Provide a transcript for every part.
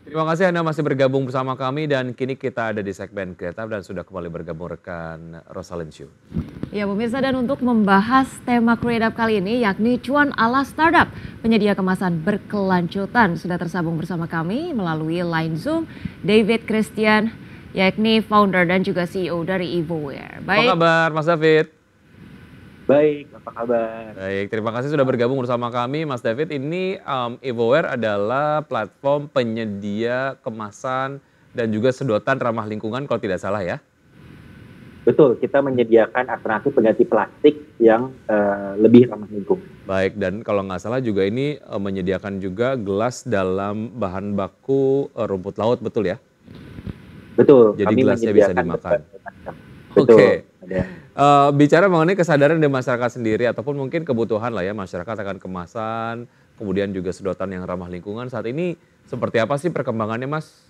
Terima kasih Anda masih bergabung bersama kami dan kini kita ada di segmen kreatif dan sudah kembali bergabung rekan Rosalind Shu. Ya pemirsa, dan untuk membahas tema Create Up kali ini yakni cuan ala startup, penyedia kemasan berkelanjutan, sudah tersambung bersama kami melalui line Zoom David Christian, yakni founder dan juga CEO dari Evoware. Apa kabar Mas David? Baik, apa kabar? Baik, terima kasih sudah bergabung bersama kami Mas David. Ini Evoware adalah platform penyedia kemasan dan juga sedotan ramah lingkungan kalau tidak salah ya? Betul, kita menyediakan alternatif pengganti plastik yang lebih ramah lingkungan. Baik, dan kalau nggak salah juga ini menyediakan juga gelas dalam bahan baku rumput laut, betul ya? Betul, Jadi kami gelasnya bisa menyediakan dimakan. Betul. Oke. Ada. Bicara mengenai kesadaran dari masyarakat sendiri ataupun mungkin kebutuhan lah ya masyarakat akan kemasan, kemudian juga sedotan yang ramah lingkungan, saat ini seperti apa sih perkembangannya Mas?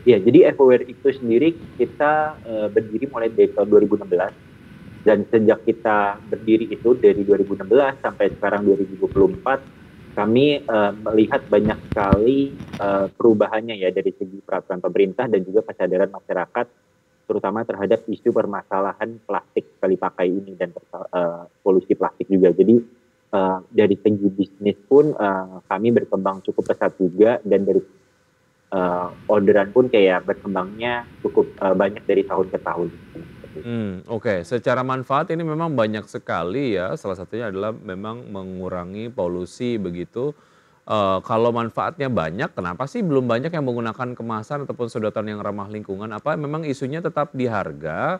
Ya, jadi Evoware itu sendiri kita berdiri mulai dari tahun 2016 dan sejak kita berdiri itu dari 2016 sampai sekarang 2024 kami melihat banyak sekali perubahannya ya dari segi peraturan pemerintah dan juga kesadaran masyarakat terutama terhadap isu permasalahan plastik sekali pakai ini dan polusi plastik juga. Jadi dari segi bisnis pun kami berkembang cukup pesat juga dan dari orderan pun kayak berkembangnya cukup banyak dari tahun ke tahun. Oke. Secara manfaat ini memang banyak sekali ya, salah satunya adalah memang mengurangi polusi begitu. Kalau manfaatnya banyak, kenapa sih belum banyak yang menggunakan kemasan ataupun sedotan yang ramah lingkungan? Apa memang isunya tetap di harga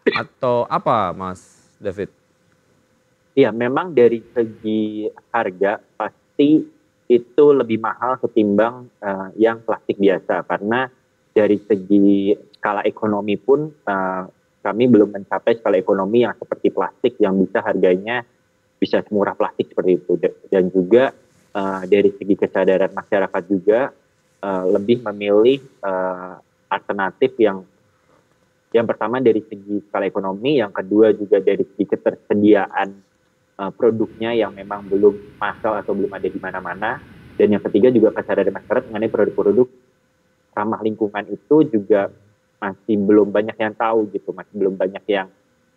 atau apa Mas David? Iya, memang dari segi harga pasti itu lebih mahal ketimbang yang plastik biasa karena dari segi skala ekonomi pun kami belum mencapai skala ekonomi yang seperti plastik yang bisa harganya bisa semurah plastik seperti itu dan juga dari segi kesadaran masyarakat juga lebih memilih alternatif yang pertama dari segi skala ekonomi, yang kedua juga dari segi ketersediaan produknya yang memang belum massal atau belum ada di mana-mana, dan yang ketiga juga kesadaran masyarakat mengenai produk-produk ramah lingkungan itu juga masih belum banyak yang tahu gitu, masih belum banyak yang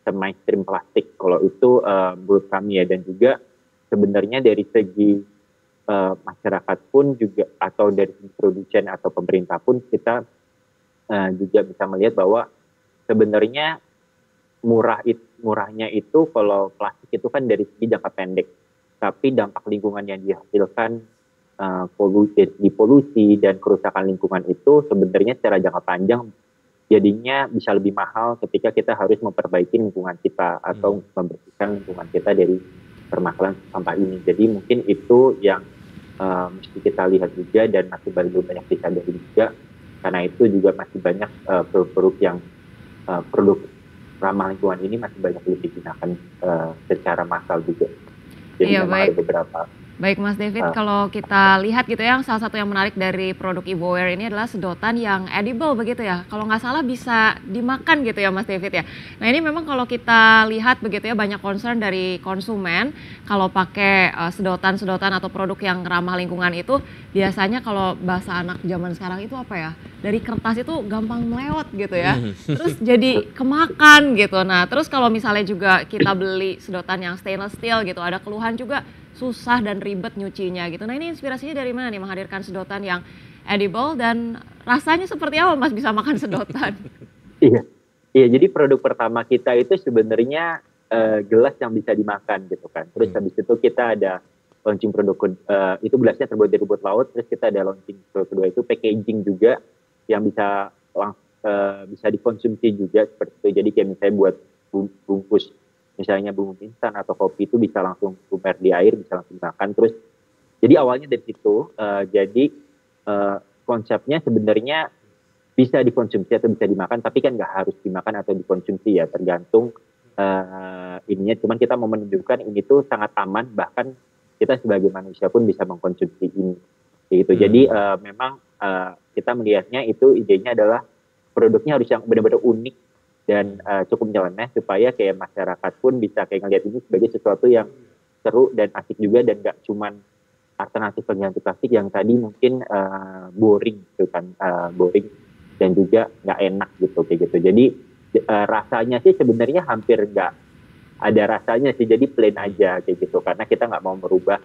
mainstream plastik. Kalau itu menurut kami ya, dan juga sebenarnya dari segi masyarakat pun juga atau dari produsen atau pemerintah pun kita juga bisa melihat bahwa sebenarnya murahnya itu kalau plastik itu kan dari segi jangka pendek, tapi dampak lingkungan yang dihasilkan polusi dan kerusakan lingkungan itu sebenarnya secara jangka panjang jadinya bisa lebih mahal ketika kita harus memperbaiki lingkungan kita atau membersihkan lingkungan kita dari permasalahan sampah ini. Jadi mungkin itu yang mesti kita lihat juga dan masih belum banyak disadari juga, karena itu juga masih banyak produk-produk yang produk ramah lingkungan ini masih banyak digunakan secara massal juga. Jadi Iya, memang baik. ada beberapa. Baik Mas David, kalau kita lihat gitu ya, salah satu yang menarik dari produk Evoware ini adalah sedotan yang edible begitu ya. Kalau nggak salah bisa dimakan gitu ya Mas David ya. Nah ini memang kalau kita lihat begitu ya, banyak concern dari konsumen kalau pakai sedotan-sedotan atau produk yang ramah lingkungan itu biasanya kalau bahasa anak zaman sekarang itu apa ya, dari kertas itu gampang melewat gitu ya. Terus jadi kemakan gitu. Nah terus kalau misalnya juga kita beli sedotan yang stainless steel gitu, ada keluhan juga susah dan ribet nyucinya gitu. Nah ini inspirasinya dari mana nih menghadirkan sedotan yang edible dan rasanya seperti apa Mas bisa makan sedotan? Iya, iya. Jadi produk pertama kita itu sebenarnya gelas yang bisa dimakan gitu kan. Terus habis itu kita ada launching produk itu gelasnya terbuat dari rumput laut. Terus kita ada launching produk kedua itu packaging juga yang bisa dikonsumsi juga seperti itu. Jadi kayak misalnya buat bungkus misalnya bumbu instan atau kopi itu bisa langsung tumpah di air, bisa langsung dimakan. Terus jadi awalnya dari situ, jadi konsepnya sebenarnya bisa dikonsumsi atau bisa dimakan, tapi kan nggak harus dimakan atau dikonsumsi ya, tergantung ininya. Cuman kita mau menunjukkan ini tuh sangat aman, bahkan kita sebagai manusia pun bisa mengkonsumsi ini. Gitu. Jadi memang kita melihatnya itu idenya adalah produknya harus yang benar-benar unik dan cukup nyeleneh supaya kayak masyarakat pun bisa kayak ngeliat ini sebagai sesuatu yang seru dan asik juga dan gak cuman alternatif pengganti plastik yang tadi mungkin boring gitu kan, boring dan juga nggak enak gitu kayak gitu. Jadi rasanya sih sebenarnya hampir nggak ada rasanya sih, jadi plain aja kayak gitu, karena kita nggak mau merubah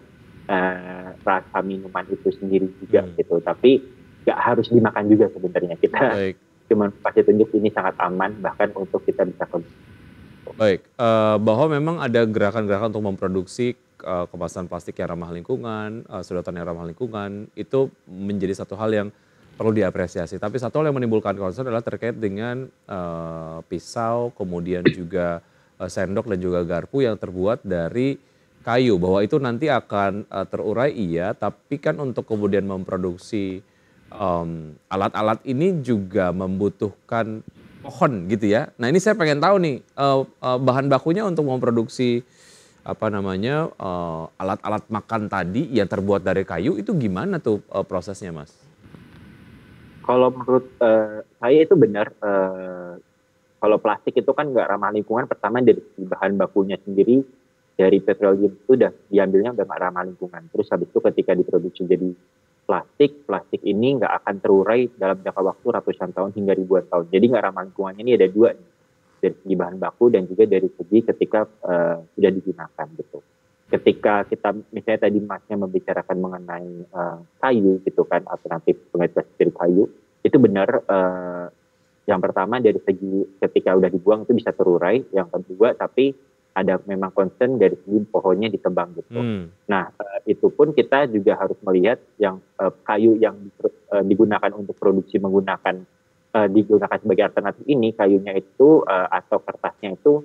rasa minuman itu sendiri juga gitu, tapi nggak harus dimakan juga sebenarnya, kita cuma kasih tunjuk ini sangat aman bahkan untuk kita bisa konsumsi. Baik, bahwa memang ada gerakan-gerakan untuk memproduksi kemasan plastik yang ramah lingkungan, sedotan yang ramah lingkungan, itu menjadi satu hal yang perlu diapresiasi. Tapi satu hal yang menimbulkan concern adalah terkait dengan pisau, kemudian juga sendok dan juga garpu yang terbuat dari kayu, bahwa itu nanti akan terurai iya, tapi kan untuk kemudian memproduksi alat-alat ini juga membutuhkan pohon gitu ya. Nah ini saya pengen tahu nih, bahan bakunya untuk memproduksi alat-alat makan tadi yang terbuat dari kayu itu gimana tuh prosesnya, Mas? Kalau menurut saya itu benar, kalau plastik itu kan nggak ramah lingkungan, pertama dari bahan bakunya sendiri, dari petroleum itu diambilnya udah nggak ramah lingkungan. Terus habis itu ketika diproduksi jadi plastik ini nggak akan terurai dalam jangka waktu ratusan tahun hingga ribuan tahun. Jadi nggak ramah lingkungannya ini ada dua nih, dari segi bahan baku dan juga dari segi ketika sudah digunakan gitu. Ketika kita misalnya tadi Masnya membicarakan mengenai kayu gitu kan, alternatif pengganti plastik dari kayu, itu benar. Yang pertama dari segi ketika udah dibuang itu bisa terurai. Yang kedua tapi ada memang concern dari segi pohonnya ditebang gitu. Nah itu pun kita juga harus melihat yang kayu yang digunakan untuk produksi digunakan sebagai alternatif ini, kayunya itu atau kertasnya itu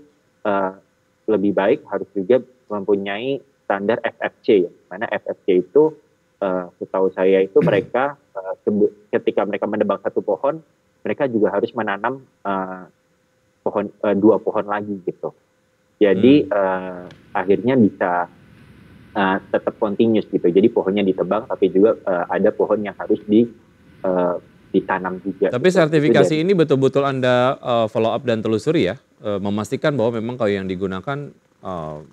lebih baik harus juga mempunyai standar FFC, mana FFC itu setahu saya itu mereka ketika mereka menebang satu pohon, mereka juga harus menanam dua pohon lagi gitu. Jadi akhirnya bisa tetap continuous gitu. Jadi pohonnya ditebang tapi juga ada pohon yang harus ditanam juga. Tapi gitu. Sertifikasi ini betul-betul Anda follow up dan telusuri ya, memastikan bahwa memang kayu yang digunakan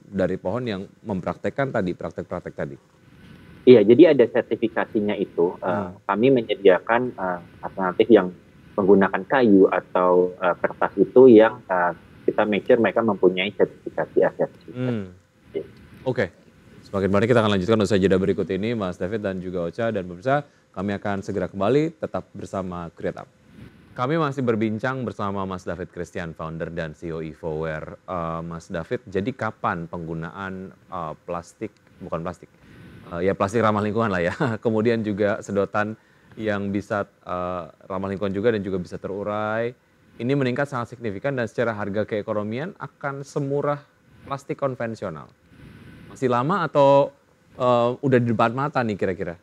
dari pohon yang mempraktekkan tadi, praktek-praktek tadi. Iya, jadi ada sertifikasinya itu. Kami menyediakan alternatif yang menggunakan kayu atau kertas itu yang kita make sure mereka mempunyai sertifikasi ASEAN. Oke. Semakin banyak kita akan lanjutkan usai jeda berikut ini, Mas David dan juga Ocha, dan pemirsa kami akan segera kembali tetap bersama Create Up. Kami masih berbincang bersama Mas David Christian, founder dan CEO Evoware. Mas David, jadi kapan penggunaan plastik plastik ramah lingkungan lah ya, kemudian juga sedotan yang bisa ramah lingkungan juga dan juga bisa terurai, ini meningkat sangat signifikan dan secara harga keekonomian akan semurah plastik konvensional. Masih lama atau udah di depan mata nih kira-kira?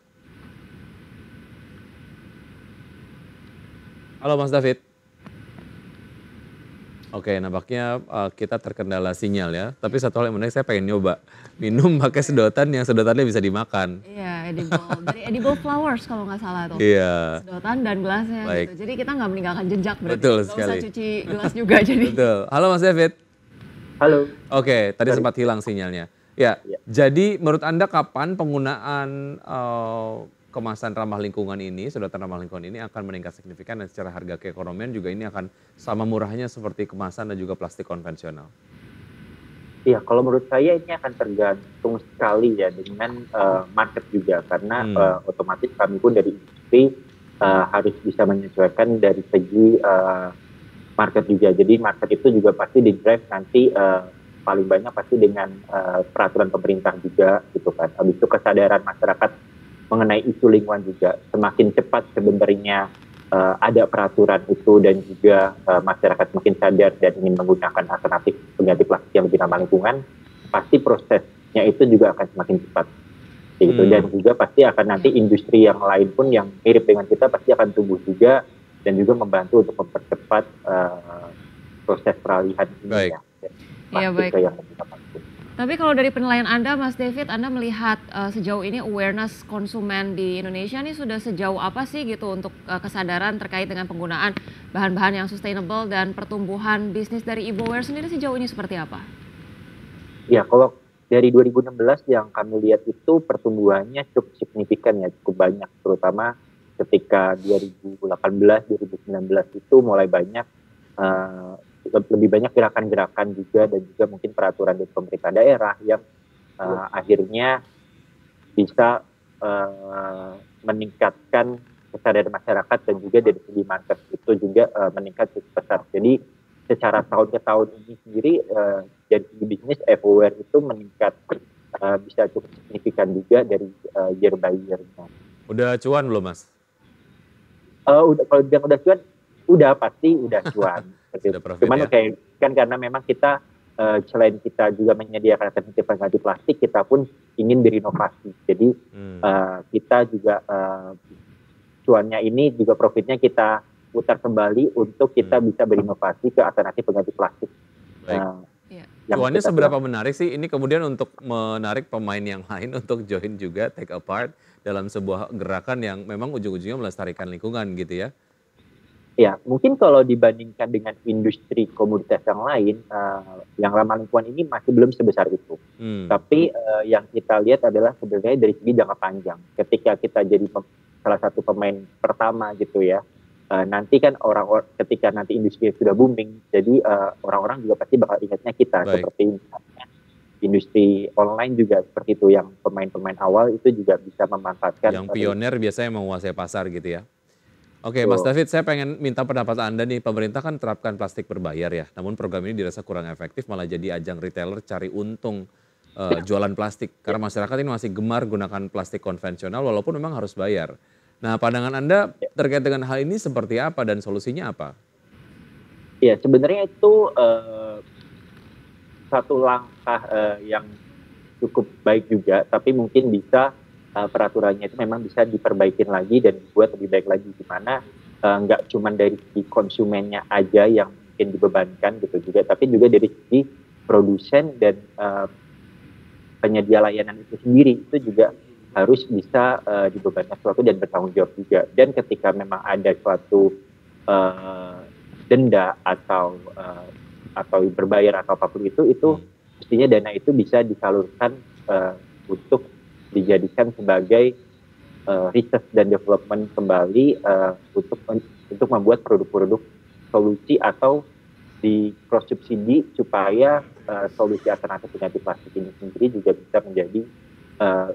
Halo Mas David. Oke, nampaknya kita terkendala sinyal ya. Tapi satu hal yang menarik, saya pengen nyoba minum pakai sedotan yang sedotannya bisa dimakan. Iya, edible. Dari edible flowers kalau nggak salah tuh. Iya. Sedotan dan gelasnya gitu. Jadi kita nggak meninggalkan jejak berarti. Betul Nggak sekali. usah cuci gelas juga jadi. Betul. Halo Mas David. Halo. Oke, tadi sempat hilang sinyalnya. Ya, jadi menurut Anda kapan penggunaan kemasan ramah lingkungan ini, sedotan ramah lingkungan ini akan meningkat signifikan dan secara harga keekonomian juga ini akan sama murahnya seperti kemasan dan juga plastik konvensional? Iya, kalau menurut saya ini akan tergantung sekali ya dengan market juga, karena otomatis kami pun dari industri harus bisa menyesuaikan dari segi market juga. Jadi market itu juga pasti di-drive nanti paling banyak pasti dengan peraturan pemerintah juga gitu kan. Habis itu kesadaran masyarakat mengenai isu lingkungan juga. Semakin cepat sebenarnya ada peraturan itu dan juga masyarakat semakin sadar dan ingin menggunakan alternatif pengganti plastik yang lebih ramah lingkungan, pasti prosesnya itu juga akan semakin cepat. Gitu. Dan juga pasti akan nanti industri yang lain pun yang mirip dengan kita pasti akan tumbuh juga dan juga membantu untuk mempercepat proses peralihan ini ya. Iya, baik. Tapi kalau dari penilaian Anda, Mas David, Anda melihat sejauh ini awareness konsumen di Indonesia ini sudah sejauh apa sih gitu untuk kesadaran terkait dengan penggunaan bahan-bahan yang sustainable dan pertumbuhan bisnis dari Evoware sendiri sejauh ini seperti apa? Ya, kalau dari 2016 yang kami lihat itu pertumbuhannya cukup signifikan ya, cukup banyak, terutama ketika 2018, 2019 itu mulai banyak, lebih banyak gerakan-gerakan juga dan juga mungkin peraturan dari pemerintah daerah yang akhirnya bisa meningkatkan kesadaran masyarakat dan juga dari segi market itu juga meningkat cukup pesat. Jadi secara tahun ke tahun ini sendiri dari segi bisnis Evoware itu meningkat bisa cukup signifikan juga dari year by year-nya. Udah cuan belum Mas? Kalau bilang udah cuan, udah pasti udah cuan. Sudah profit, cuman ya? kayak kan karena memang kita selain kita juga menyediakan alternatif pengganti plastik, kita pun ingin berinovasi. Jadi kita juga cuannya ini juga profitnya kita putar kembali untuk kita bisa berinovasi ke alternatif pengganti plastik. Baik. Cuannya seberapa menarik sih ini kemudian untuk menarik pemain yang lain untuk join juga take a part dalam sebuah gerakan yang memang ujung-ujungnya melestarikan lingkungan gitu ya? Ya, mungkin kalau dibandingkan dengan industri komoditas yang lain, yang ramah lingkungan ini masih belum sebesar itu. Tapi yang kita lihat adalah sebenarnya dari segi jangka panjang. Ketika kita jadi salah satu pemain pertama gitu ya, nanti kan orang-orang ketika nanti industri sudah booming, jadi orang-orang juga pasti bakal ingatnya kita. Baik. Seperti misalnya industri online juga seperti itu, yang pemain-pemain awal itu juga bisa memanfaatkan. Yang pionir biasanya menguasai pasar gitu ya? Oke, Mas David, saya pengen minta pendapat Anda nih. Pemerintah kan terapkan plastik berbayar ya, namun program ini dirasa kurang efektif, malah jadi ajang retailer cari untung jualan plastik. Karena masyarakat ini masih gemar gunakan plastik konvensional walaupun memang harus bayar. Nah, pandangan Anda terkait dengan hal ini seperti apa dan solusinya apa? Ya, sebenarnya itu satu langkah yang cukup baik juga, tapi mungkin bisa peraturannya itu memang bisa diperbaikin lagi dan dibuat lebih baik lagi, di mana nggak cuma dari segi konsumennya aja yang mungkin dibebankan gitu juga, tapi juga dari segi produsen dan penyedia layanan itu sendiri itu juga harus bisa dibebankan sesuatu dan bertanggung jawab juga. Dan ketika memang ada suatu denda atau berbayar atau apapun itu mestinya dana itu bisa disalurkan untuk dijadikan sebagai research dan development kembali untuk membuat produk-produk solusi atau di cross subsidi supaya solusi alternatif pengganti plastik ini sendiri juga bisa menjadi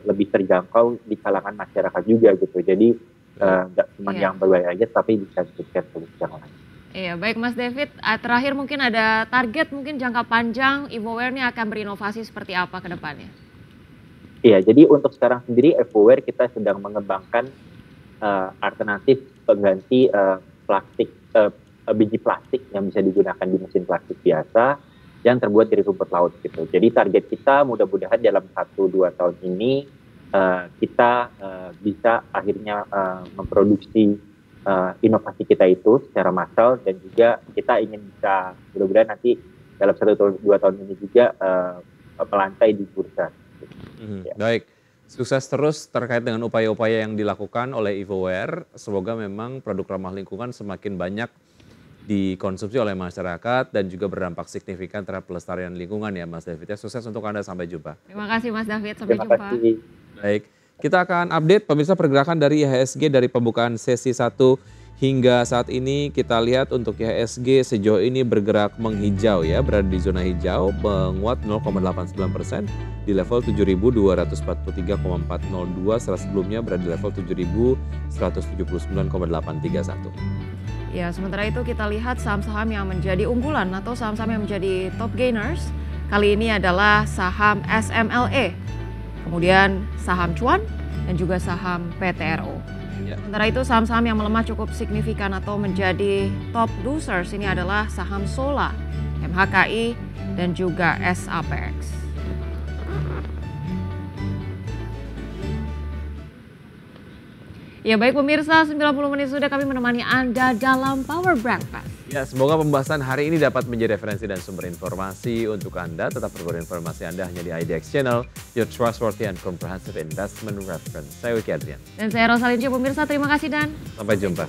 lebih terjangkau di kalangan masyarakat juga gitu. Jadi nggak cuma yang berbayar aja, tapi bisa diberikan solusi yang lain. Iya, baik Mas David. Terakhir mungkin ada target mungkin jangka panjang Evoware ini akan berinovasi seperti apa ke depannya? Iya, jadi untuk sekarang sendiri Evoware kita sedang mengembangkan alternatif pengganti plastik, biji plastik yang bisa digunakan di mesin plastik biasa yang terbuat dari rumput laut gitu. Jadi target kita mudah-mudahan dalam 1-2 tahun ini kita bisa akhirnya memproduksi inovasi kita itu secara massal, dan juga kita ingin bisa mudah-mudahan nanti dalam 1-2 tahun ini juga melantai di bursa. Ya. Baik, sukses terus terkait dengan upaya-upaya yang dilakukan oleh Evoware. Semoga memang produk ramah lingkungan semakin banyak dikonsumsi oleh masyarakat dan juga berdampak signifikan terhadap pelestarian lingkungan ya Mas David. Ya, sukses untuk Anda, sampai jumpa. Terima kasih Mas David, sampai Terima jumpa. kasih. Baik, kita akan update pemirsa pergerakan dari IHSG dari pembukaan sesi 1 hingga saat ini. Kita lihat untuk IHSG sejauh ini bergerak menghijau ya, berada di zona hijau, menguat 0,89% di level 7.243,402, setelah sebelumnya berada di level 7.179,831. Ya, sementara itu kita lihat saham-saham yang menjadi unggulan atau saham-saham yang menjadi top gainers. Kali ini adalah saham SMLE, kemudian saham Cuan, dan juga saham PTRO. Ya. Sementara itu saham-saham yang melemah cukup signifikan atau menjadi top losers ini adalah saham Sola, MHKI, dan juga SAPX. Ya baik pemirsa, 90 menit sudah kami menemani Anda dalam Power Breakfast. Ya, semoga pembahasan hari ini dapat menjadi referensi dan sumber informasi untuk Anda. Tetap perbarui informasi Anda hanya di IDX Channel, your trustworthy and comprehensive investment reference. Saya Wiki Adrian. Dan saya Rosalinci, pemirsa terima kasih dan sampai jumpa.